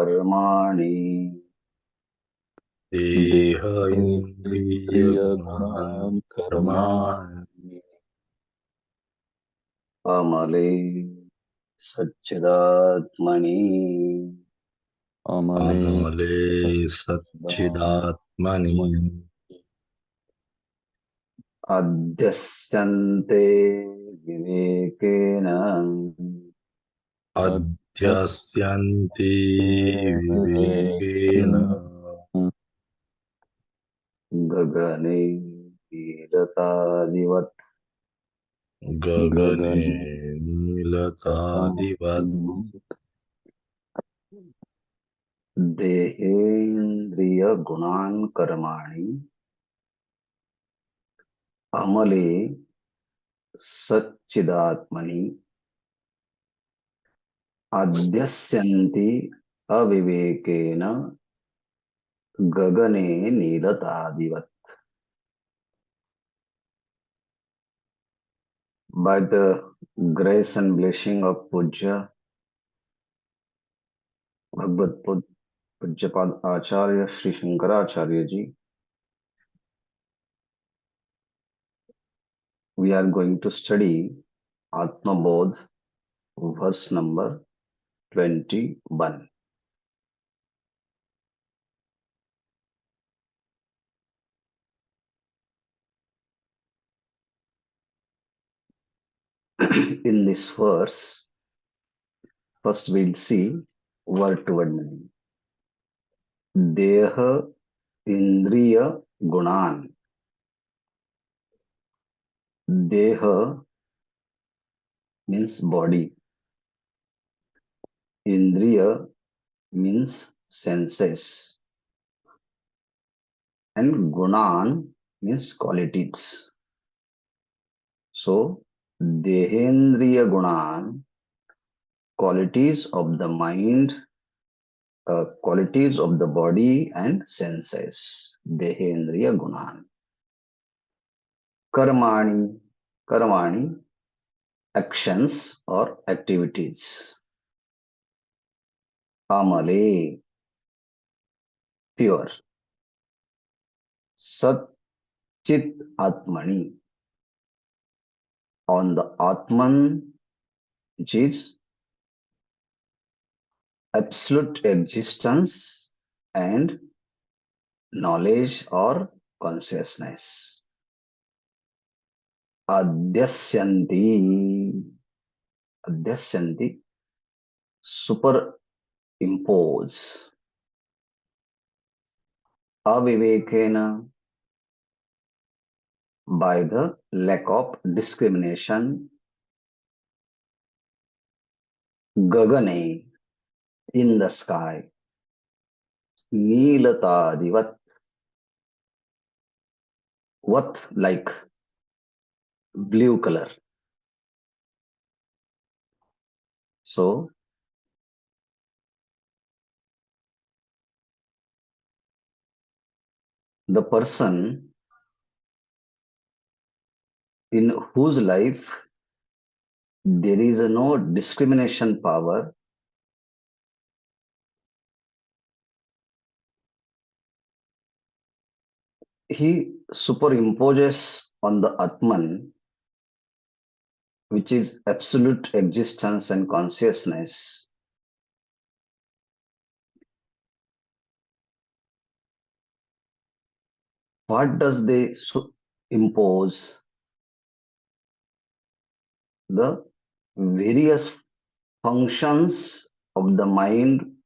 कर्माणि देह इंद्रिय गुणान् कर्माणि अमले सच्चिदात्मनि अमले सच्चिदात्मनि अध्यस्यन्ते विवेकेन अध्यस्यन्ति विवेकेन गगने नीरतादिवत् गगने नीलतादिवत् देहेन्द्रियगुणान् कर्माणि अमले सच्चिदात्मनि अध्यस्यन्ति अविवेकेन गगने नीलतादिवत्. By the grace and blessing of Pujya Bhagavad Pujyapad Acharya Sri Shankaracharya Ji, we are going to study Atma Bodh, verse number 21. In this verse, first we'll see word to word meaning. Deha Indriya Gunan. Deha means body. Indriya means senses. And Gunan means qualities. So, Dehendriya Gunan, qualities of the mind, qualities of the body and senses. Dehendriya Gunan. Karmani, Karmani, actions or activities. Amale, pure. Sat Chit Atmani, on the Atman, which is absolute existence and knowledge or consciousness. Adhyasyanti, Adhyasyanti, superimpose. Avivekena, by the lack of discrimination. Gagane, in the sky. Neelatadivat, what like blue color. So, the person in whose life there is no discrimination power, he superimposes on the Atman, which is absolute existence and consciousness. What does they impose? The various functions of the mind,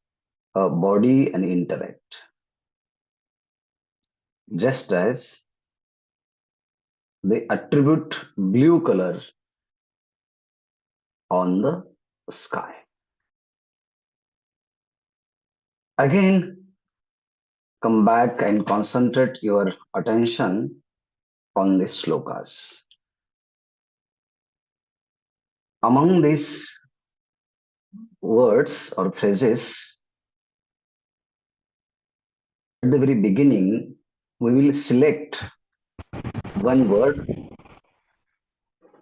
body, and intellect. Just as they attribute blue color on the sky. Again, come back and concentrate your attention on these slokas. Among these words or phrases, at the very beginning, we will select one word,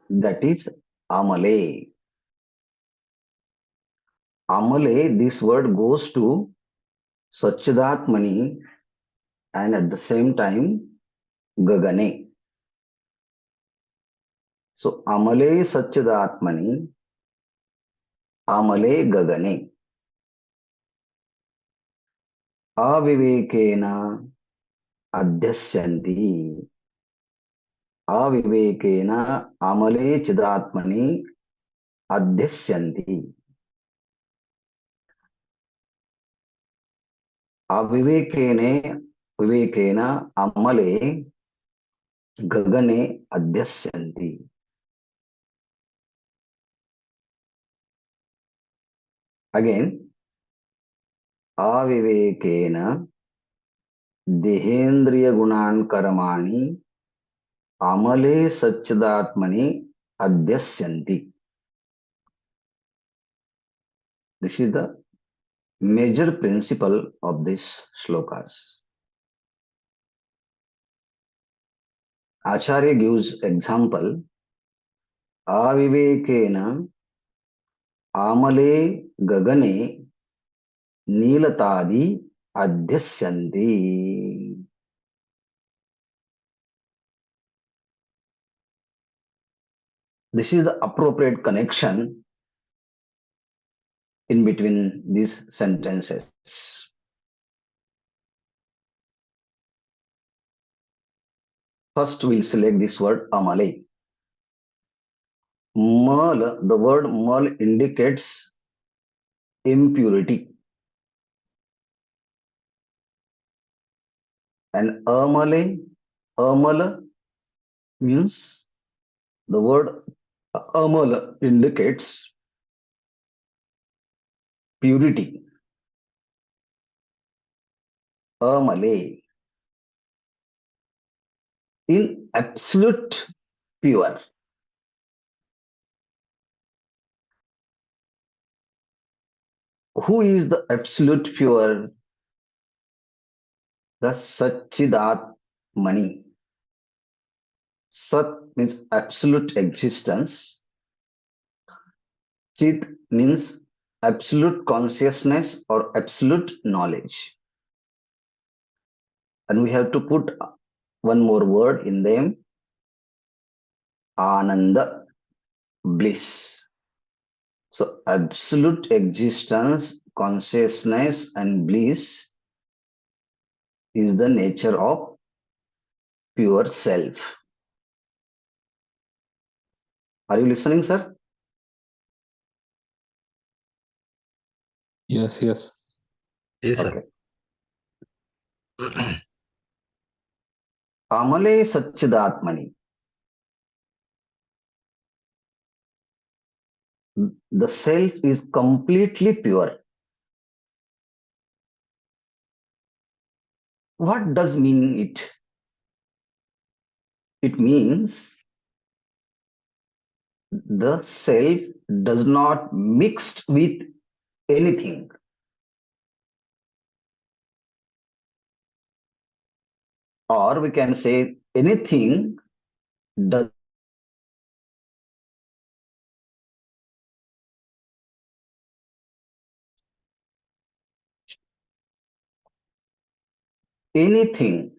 that is Amale. Amale, this word goes to Satchidatmani, and at the same time Gagane. So Amale Satchidatmani, Amale Gagane. Avivekena Adhyasyanti. Avivekena Amale Chidatmani Adhyasyanti. Avivekene Vivekena Amale Gagane Adhyasyanti. Again, Avivekena Dehendriya Gunan Karamani Amale Satchidatmani Adhyasyanti. This is the major principle of these shlokas. Acharya gives example Avivekena Amale Gagane Nilatadi Adhyasyanti. This is the appropriate connection in between these sentences. First, we'll select this word Amale. Mal, the word mal indicates impurity. And Amala means the word Amala indicates purity. Amale, in absolute pure. Who is the absolute pure? The Satchidatmani. Sat means absolute existence. Chit means absolute consciousness or absolute knowledge. And we have to put one more word in them, Ananda, bliss. So absolute existence, consciousness, and bliss is the nature of pure self. Are you listening, sir? Yes, yes. Yes, sir. Okay. Amale Satchidatmani. The self is completely pure. What does mean it? It means the self does not mix with anything. Or we can say anything does anything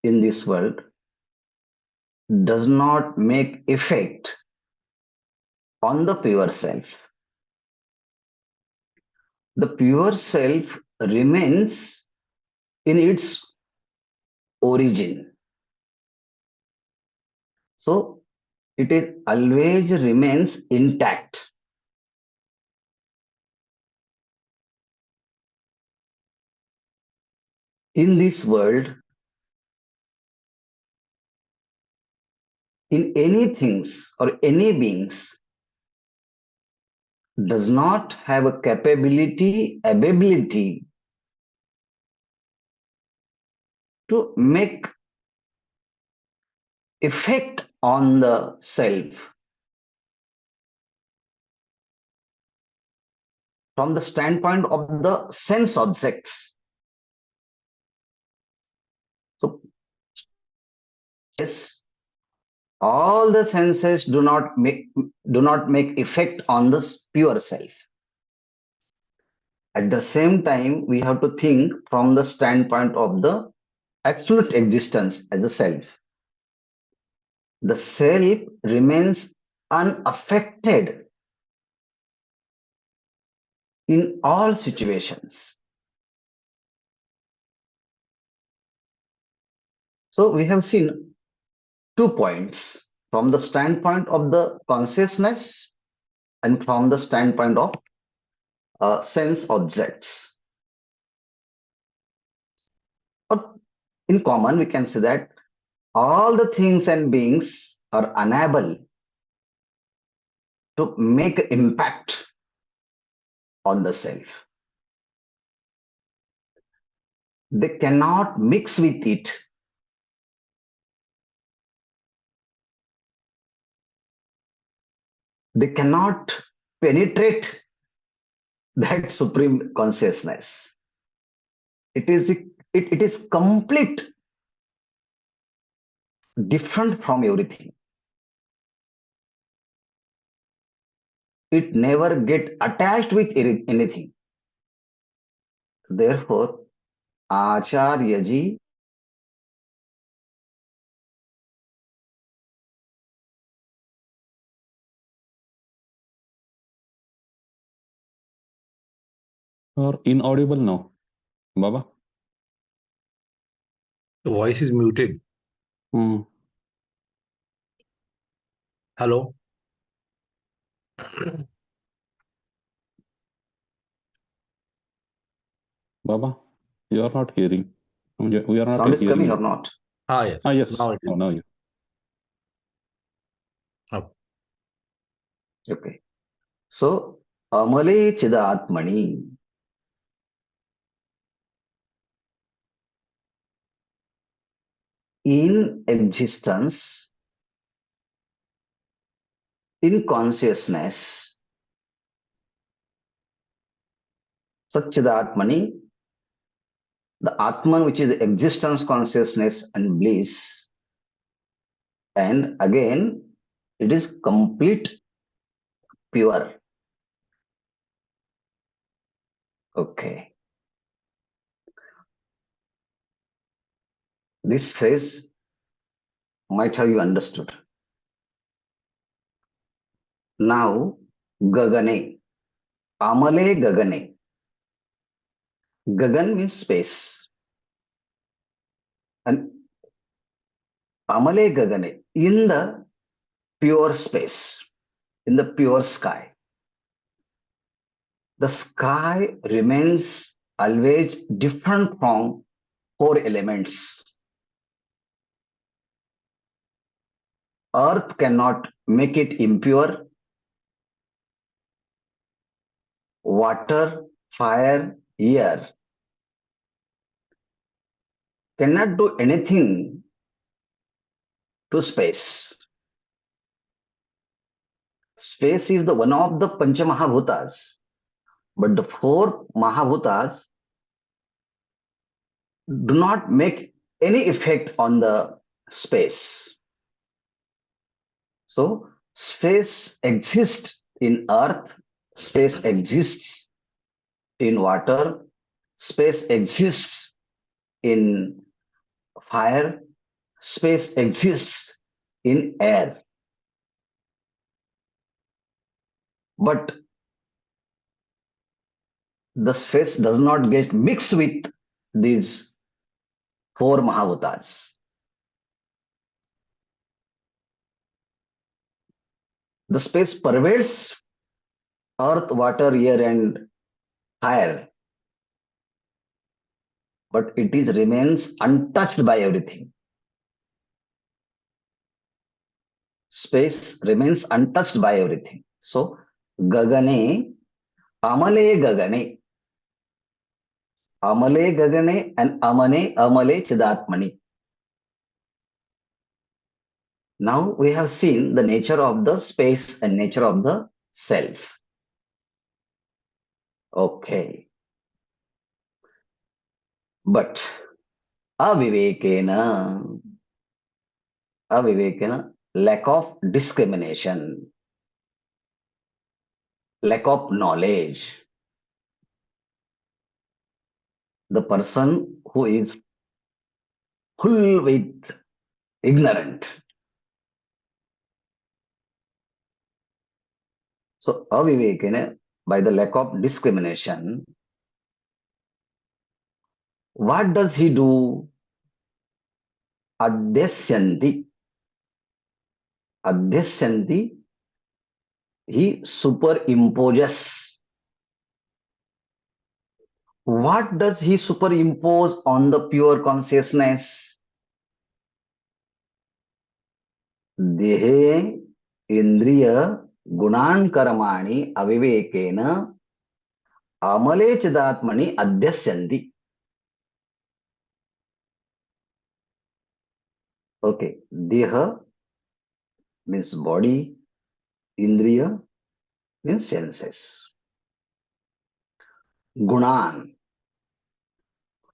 in this world does not make effect on the pure self. The pure self remains in its origin. So it is always remains intact. In this world, in any things or any beings does not have a ability to make effect on the self from the standpoint of the sense objects. So yes, all the senses do not make effect on the pure self. At the same time, we have to think from the standpoint of the absolute existence as a self. The self remains unaffected in all situations. So we have seen 2 points from the standpoint of the consciousness and from the standpoint of sense objects. But in common, we can say that all the things and beings are unable to make impact on the self. They cannot mix with it. They cannot penetrate that supreme consciousness. It is complete different from everything. It never get attached with anything. Therefore, Acharya ji Or inaudible now, Baba? The voice is muted. Hmm. Hello. Baba, you are not hearing. We are not sound is hearing coming or you. not? Yes. Yes. Now it is. Oh, now you. Oh. Okay. So, Amale Chidatmani, in existence, in consciousness, Satchidatmani, the Atman, which is existence, consciousness, and bliss, and again, it is complete pure. Okay. This phrase might have you understood. Now, Gagane, Amale Gagane. Gagan means space. And Amale Gagane, in the pure space, in the pure sky. The sky remains always different from four elements. Earth cannot make it impure. Water, fire, air cannot do anything to space. Space is the one of the Pancha Mahabhutas, but the four Mahabhutas do not make any effect on the space. So, space exists in earth, space exists in water, space exists in fire, space exists in air. But the space does not get mixed with these four Mahabhutas. The space pervades earth, water, air, and fire, but it is remains untouched by everything. Space remains untouched by everything. So, Gagane, Amale Gagane, Amale Gagane, and Amale Chidatmani. Now we have seen the nature of the space and nature of the self. Okay. But avivekena, lack of discrimination, lack of knowledge. the person who is full with ignorant. So avivekana, by the lack of discrimination, what does he do? Adhyasyanti. Adhyasyanti, he superimposes. What does he superimpose on the pure consciousness? Dehe indriya gunan karmani avivekena amale chidatmani adhyasyanti. Okay, deha means body, indriya means senses. Gunan.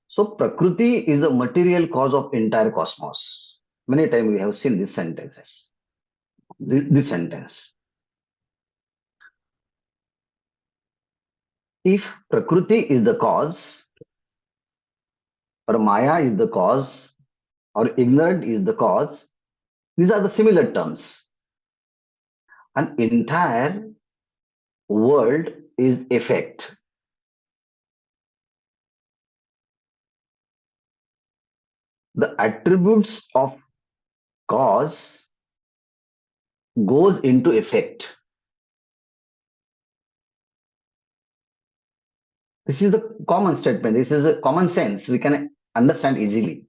So Prakriti is the material cause of entire cosmos. Many times we have seen these sentences. This sentence. If Prakriti is the cause, or Maya is the cause, or ignorant is the cause, these are the similar terms. An entire world is effect. The attributes of cause goes into effect. This is the common statement. This is a common sense. We can understand easily.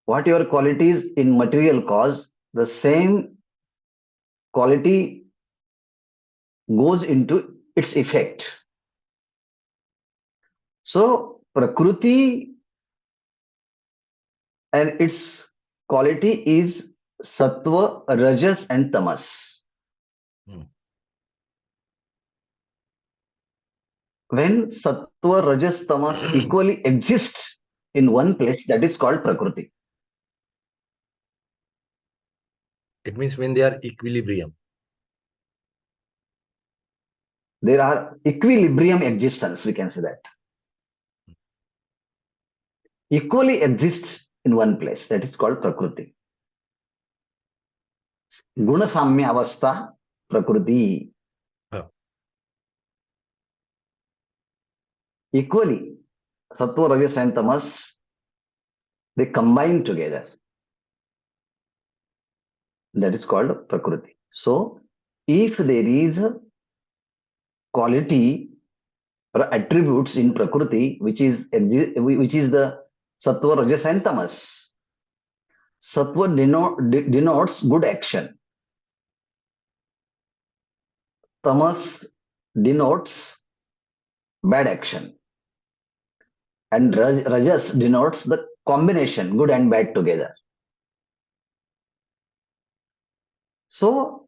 What your qualities in material cause, the same quality goes into its effect. So Prakriti and its quality is Sattva, Rajas and Tamas. Hmm. When Sattva, Rajas, Tamas equally exist in one place, that is called Prakriti. It means when they are equilibrium. There are equilibrium existence, we can say that. Equally exists in one place, that is called Prakriti. Guna Samya Avastha, Prakriti. Huh. Equally, Sattva, Rajas and Tamas, they combine together. That is called Prakriti. So, if there is a quality or attributes in Prakriti, which is the Sattva, Rajas and Tamas, Sattva denotes good action. Tamas denotes bad action. And Rajas denotes the combination, good and bad together. So,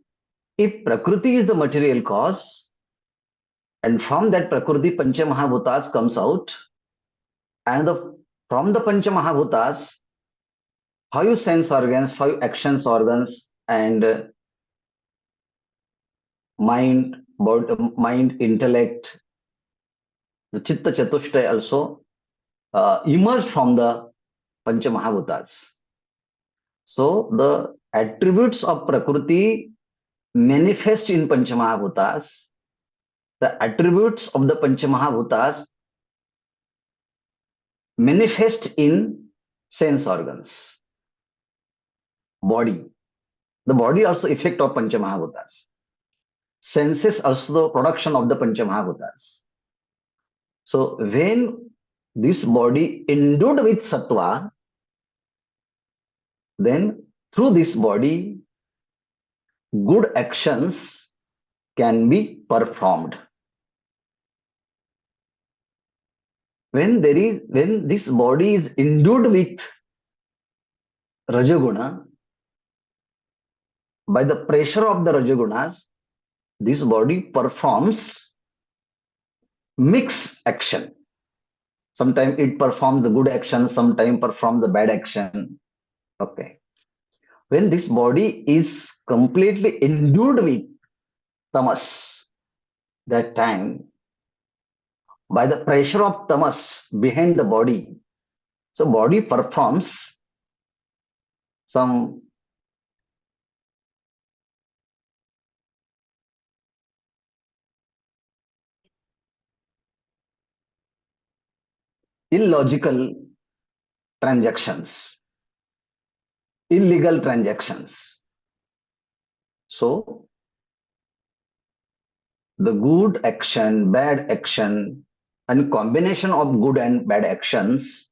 if Prakriti is the material cause, and from that Prakriti, Pancha Mahabhutas comes out, and from the Pancha Mahabhutas, 5 sense organs, 5 actions organs, and mind, intellect, the Chitta Chatushtaya also emerged from the Pancha Mahabhutas. So the attributes of Prakriti manifest in Pancha Mahabhutas. The attributes of the Pancha Mahabhutas manifest in sense organs, body. The body also effect of Pancha Mahabhutas. Senses also the production of the Pancha Mahabhutas. So when this body endued with sattva, then through this body, good actions can be performed. When this body is endued with Rajaguna, by the pressure of the Rajagunas, this body performs mixed action. Sometimes it performs the good action, sometimes performs the bad action. Okay. When this body is completely endued with tamas, that time by the pressure of tamas behind the body. So body performs some illogical transactions, illegal transactions. So the good action, bad action, and combination of good and bad actions,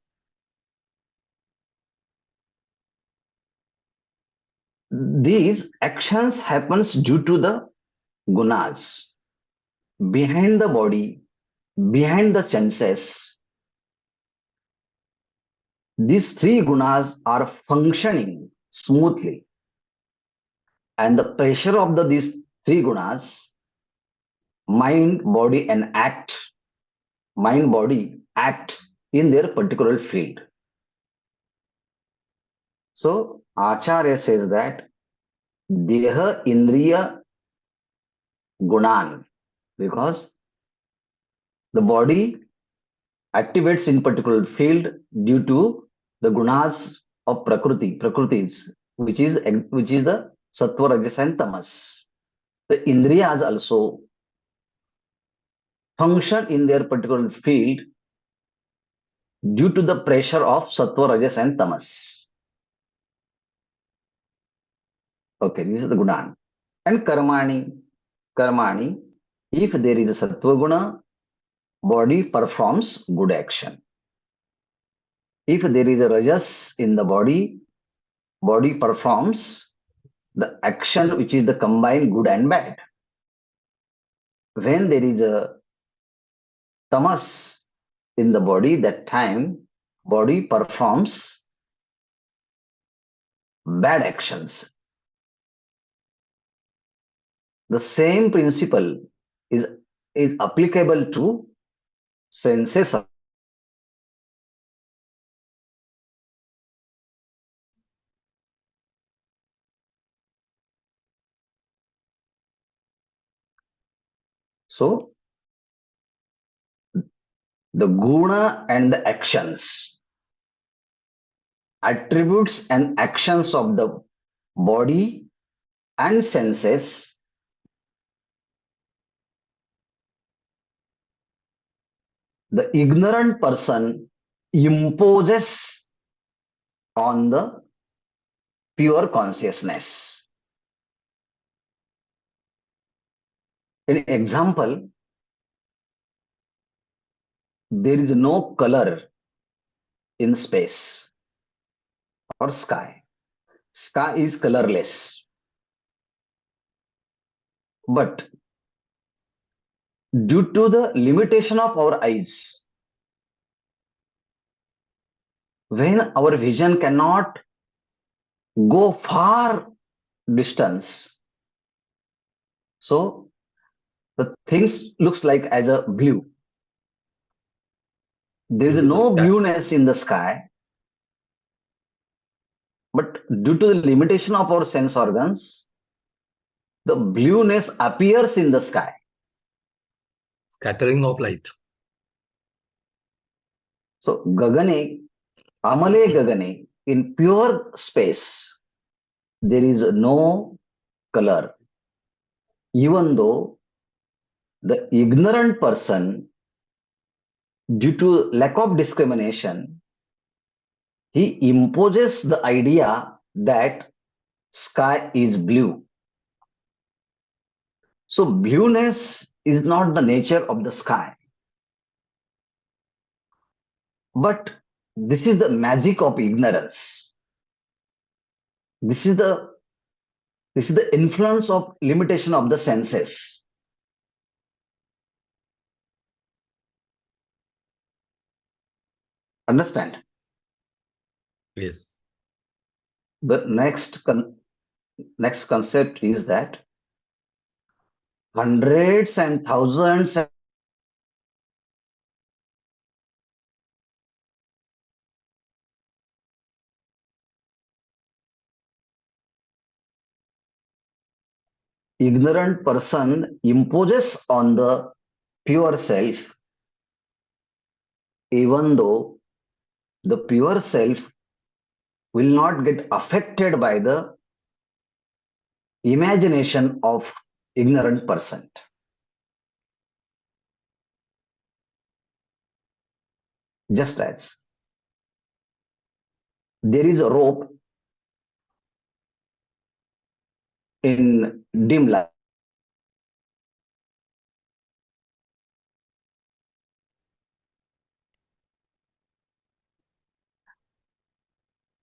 these actions happens due to the gunas behind the body, behind the senses. These three gunas are functioning smoothly, and the pressure of these three gunas, mind, body, and act, mind, body, act in their particular field. So Acharya says that Deha Indriya Gunan, because the body activates in particular field due to the gunas of prakritis, which is the sattva, rajas, and tamas. The indriyas also function in their particular field due to the pressure of sattva, rajas, and tamas. Okay, this is the gunan. And karmani, if there is a sattva guna, body performs good action. If there is a rajas in the body performs the action which is the combined good and bad. When there is a tamas in the body, that time body performs bad actions. The same principle is applicable to senses. So the guna and the actions, attributes and actions of the body and senses, the ignorant person imposes on the pure consciousness. In example, there is no color in space or sky. Sky is colorless. But due to the limitation of our eyes, when our vision cannot go far distance, so the things looks like as a blue. There is Due to the no sky. blueness in the sky, but due to the limitation of our sense organs, the blueness appears in the sky. Scattering of light. So Gagane, Amale Gagane, in pure space, there is no color. Even though the ignorant person, due to lack of discrimination, he imposes the idea that sky is blue. So blueness is not the nature of the sky. But this is the magic of ignorance. This is the influence of limitation of the senses. Understand? Yes. The next concept is that hundreds and thousands of ignorant person imposes on the pure self even though the pure self will not get affected by the imagination of ignorant person. Just as there is a rope in dim light,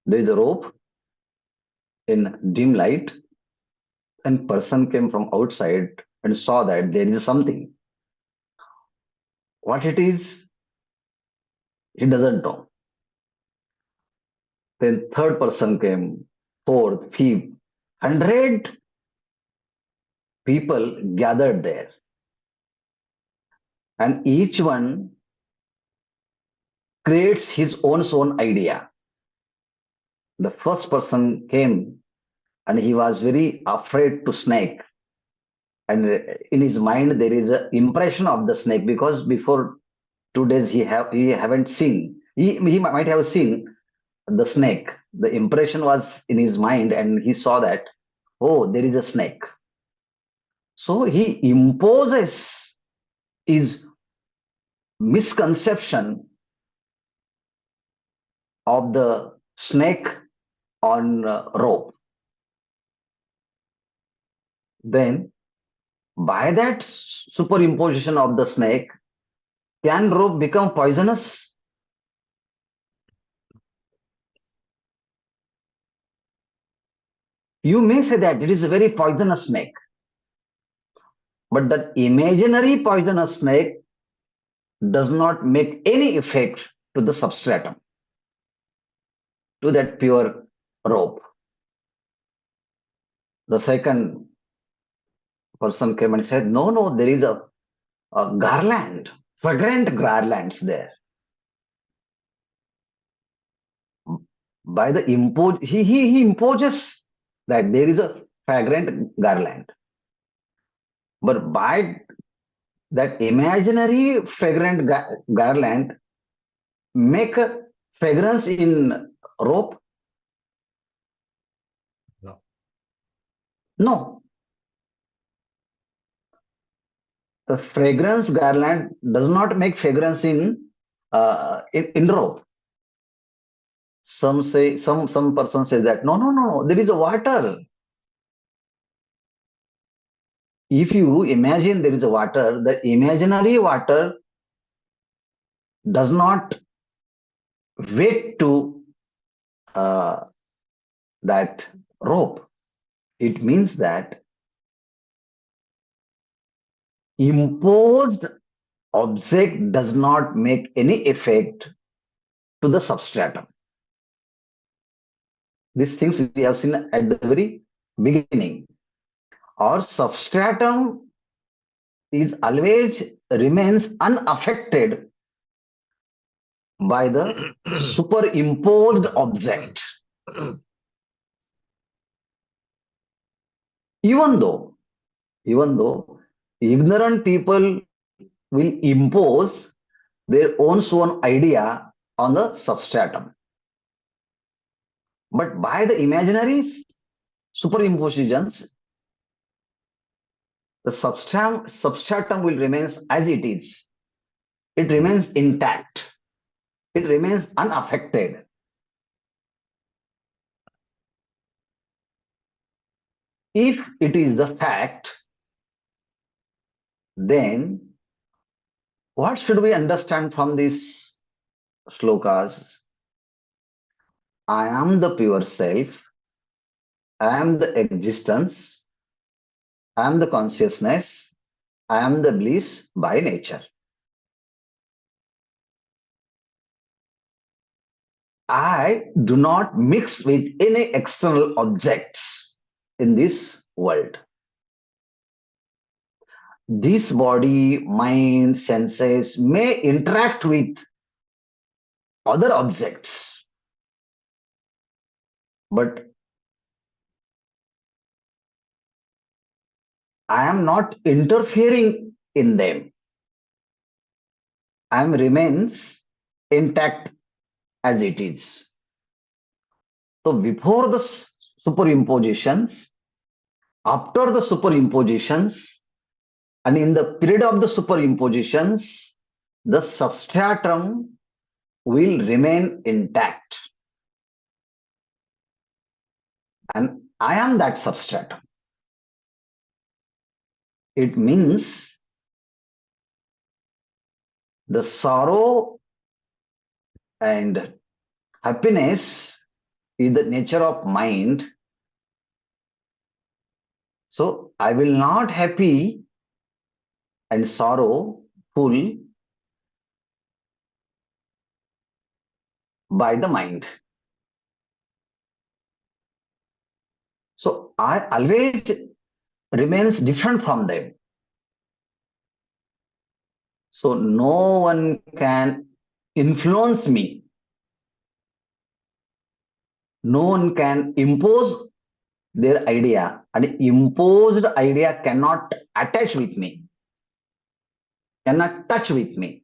there is a rope in dim light, and person came from outside and saw that there is something. What it is, he doesn't know. Then third person came, fourth, fifth, 100 people gathered there, and each one creates his own idea. The first person came and he was very afraid to snake, and in his mind there is an impression of the snake, because before 2 days he haven't seen, he might have seen the snake. The impression was in his mind and he saw that, oh, there is a snake. So he imposes his misconception of the snake on rope. Then by that superimposition of the snake, can rope become poisonous? You may say that it is a very poisonous snake, but that imaginary poisonous snake does not make any effect to the substratum, to that pure rope. The second person came and said, no, no, there is a garland, fragrant garlands there. By the he imposes that there is a fragrant garland. But by that imaginary fragrant garland, make a fragrance in rope? No. No. The fragrance garland does not make fragrance in rope. Some say, some person says that no, there is a water. If you imagine there is a water, the imaginary water does not wait to that rope. It means that imposed object does not make any effect to the substratum. These things we have seen at the very beginning. Our substratum is always remains unaffected by the superimposed object. Even though ignorant people will impose their own idea on the substratum. But by the imaginary superimpositions, the substratum will remain as it is. It remains intact. It remains unaffected. If it is the fact, then what should we understand from these shlokas? I am the pure self. I am the existence. I am the consciousness. I am the bliss by nature. I do not mix with any external objects in this world. This body, mind, senses may interact with other objects, but I am not interfering in them. I remains intact as it is. So before the superimpositions, after the superimpositions, and in the period of the superimpositions, the substratum will remain intact. And I am that substratum. It means the sorrow and happiness is the nature of mind. So I will not happy and sorrowful by the mind. So I always remains different from them. So no one can influence me. No one can impose their idea, and imposed idea cannot attach with me, cannot touch with me.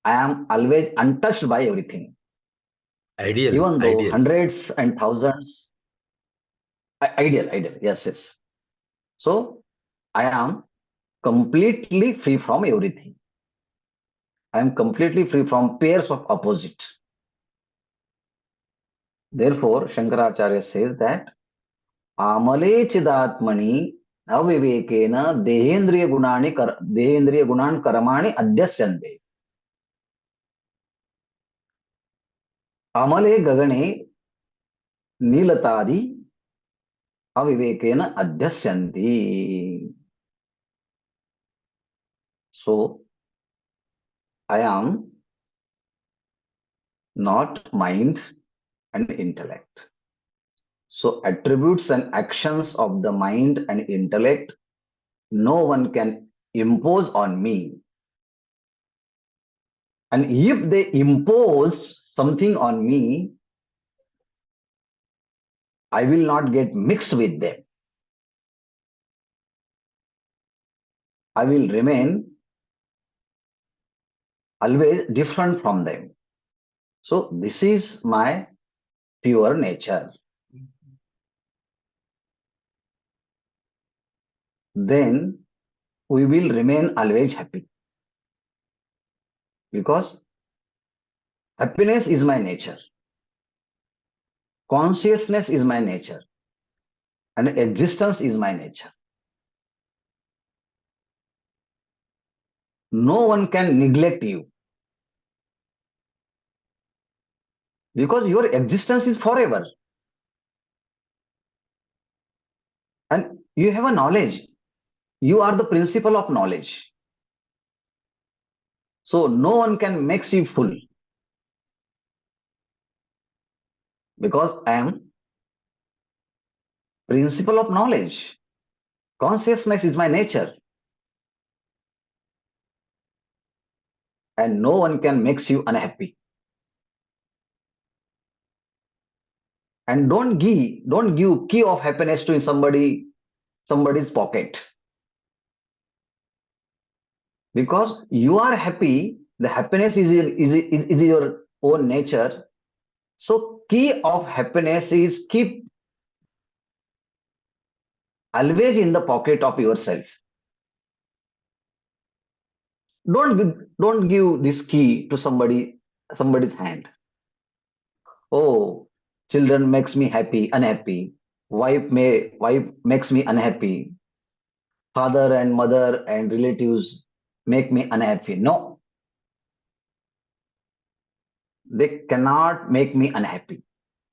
I am always untouched by everything. Ideal, Even though ideal. hundreds and thousands, ideal, yes. So I am completely free from everything. I am completely free from pairs of opposite. Therefore, Shankaracharya says that Amale chidatmani avivekena dehendriya gunan karamani adyasyante. Amale gagane नीलतादि अविवेकेन अध्यस्यन्ति. So I am not mind and intellect. So attributes and actions of the mind and intellect, no one can impose on me. And if they impose something on me, I will not get mixed with them. I will remain always different from them. So this is my pure nature. Then we will remain always happy. Because happiness is my nature. Consciousness is my nature. And existence is my nature. No one can neglect you. Because your existence is forever. And you have a knowledge. You are the principle of knowledge. So no one can make you full. Because I am principle of knowledge. Consciousness is my nature. And no one can make you unhappy. And don't give key of happiness to somebody's pocket. Because you are happy, the happiness is your own nature. So key of happiness is keep always in the pocket of yourself. Don't give this key to somebody's hand. Oh, children makes me unhappy. Wife makes me unhappy. Father and mother and relatives make me unhappy. No, they cannot make me unhappy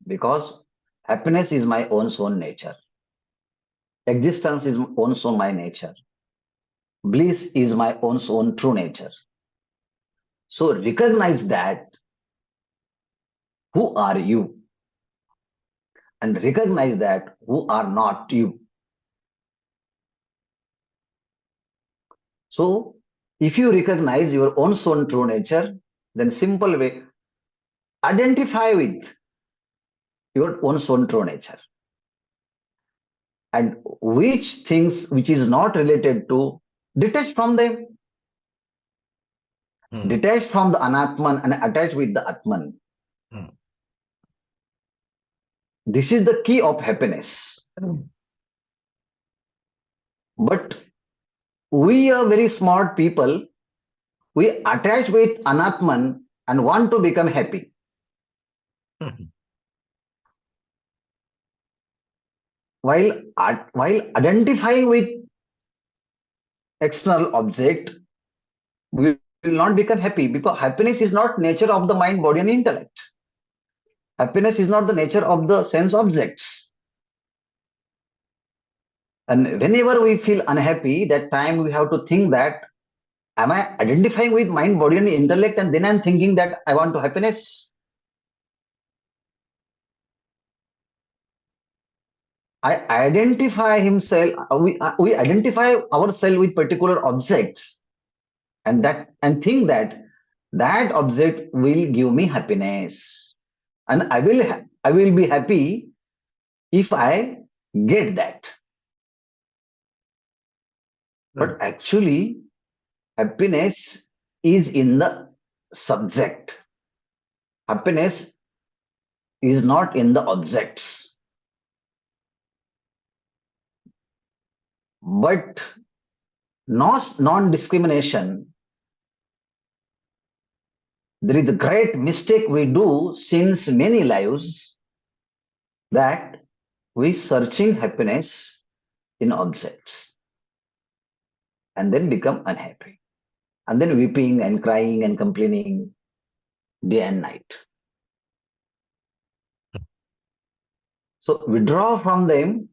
because happiness is my own nature. Existence is own my nature. Bliss is my own true nature. So recognize that who are you, and recognize that who are not you. So if you recognize your own true nature, then simple way, identify with your own true nature. And which things which is not related to, detach from them. detached from the Anatman and attached with the Atman. This is the key of happiness. But we are very smart people. We attach with Anatman and want to become happy. While identifying with external object, we will not become happy, because happiness is not nature of the mind, body, and intellect. Happiness is not the nature of the sense objects. And whenever we feel unhappy, that time we have to think that, am I identifying with mind, body, and intellect, and then I'm thinking that I want to happiness? I identify himself, we identify ourselves with particular objects, and think that that object will give me happiness, and I will be happy if I get that. But actually, happiness is in the subject. Happiness is not in the objects. But non-discrimination, there is a great mistake we do since many lives, that we searching happiness in objects and then become unhappy, and then weeping and crying and complaining day and night. So withdraw from them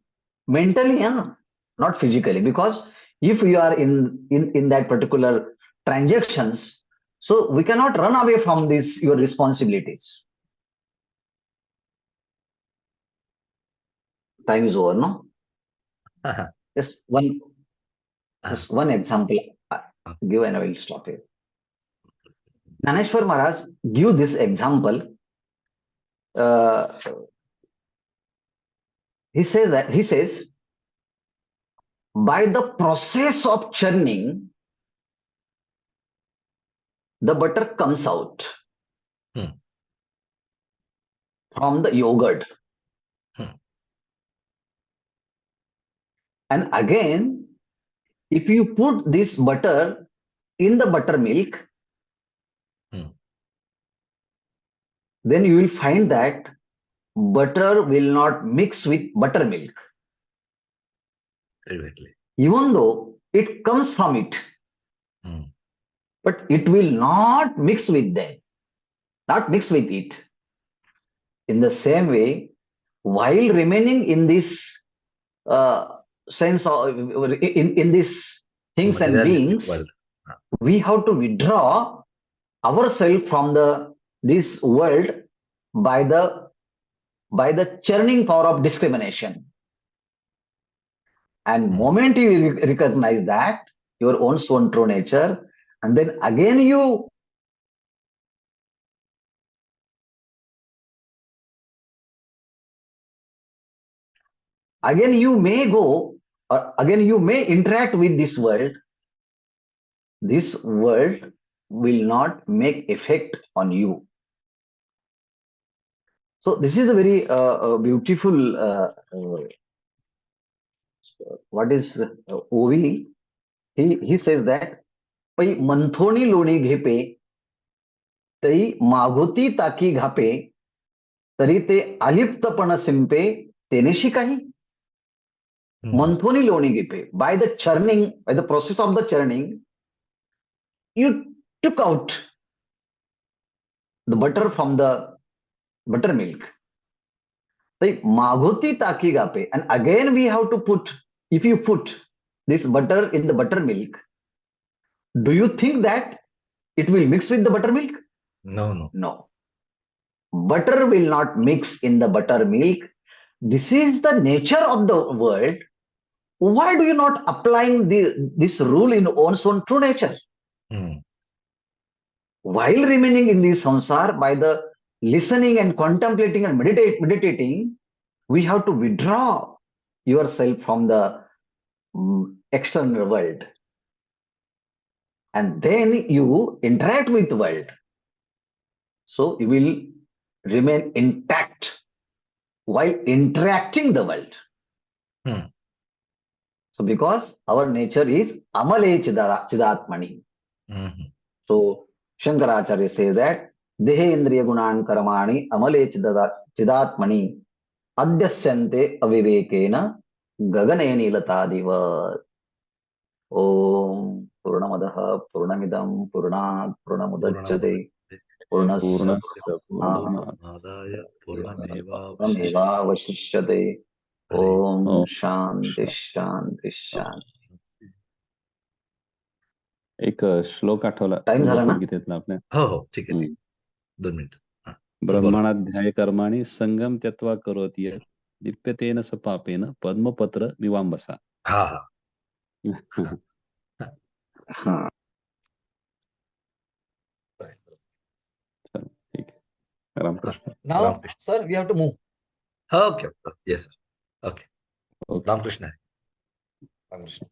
mentally, not physically, because if you are in that particular transactions, so we cannot run away from this your responsibilities. Time is over, no? Just one example give, and I will stop here. Naneshwar Maharaj give this example. He says by the process of churning, the butter comes out from the yogurt. And again, if you put this butter in the buttermilk, then you will find that butter will not mix with buttermilk. Exactly. Even though it comes from it, but it will not mix with them, not mix with it. In the same way, while remaining in this sense of in these things and beings, we have to withdraw ourselves from this world by the churning power of discrimination. And moment you recognize that your own soul true nature, and then again you may go, or again you may interact with this world. This world will not make effect on you. So this is a very beautiful what is OV. He says that पै मंथोनी लोणी घेपे तई मागोती ताकी घापे तरी ते अलिप्तपण सिंपे तेनेशी काही. मंथोनी लोणी घेपे, by the churning, by the process of the churning, you took out the butter from the buttermilk. Magoti taki gape. And again we have to put, if you put this butter in the buttermilk, do you think that it will mix with the buttermilk? No. Butter will not mix in the buttermilk. This is the nature of the world. Why do you not applying this rule in one's own true nature? While remaining in this samsara, by the listening and contemplating and meditating, we have to withdraw yourself from the external world. and then you interact with the world. So you will remain intact while interacting the world. So because our nature is amale chidatmani. So Shankaracharya says that dehe indriya gunan karamani amale chidatmani adyasyante avivekena gagane nilatadiva. Om Purnamadaha Purnamidam Purnat Purnamudachyate Purnasya Purnamada Purnameva Purnameva Vashishyate. Hare Om Shanti Shanti Shanti. एक श्लोक आठवला time झाला ना? भगवद्गीतेतला आपल्या. हो ठीक आहे 2 minute. ब्रह्मणाध्याय कर्माणि संगम त्यक्त्वा करोति यत् लिप्यतेन स पापेन पद्मपत्र मिवाम्बसा. हा हाँ. ठीक आहे. Ramakrishna. Now, sir, we have to move. Okay. Yes, sir. Okay. Okay. Ramkrishna. Ramkrishna.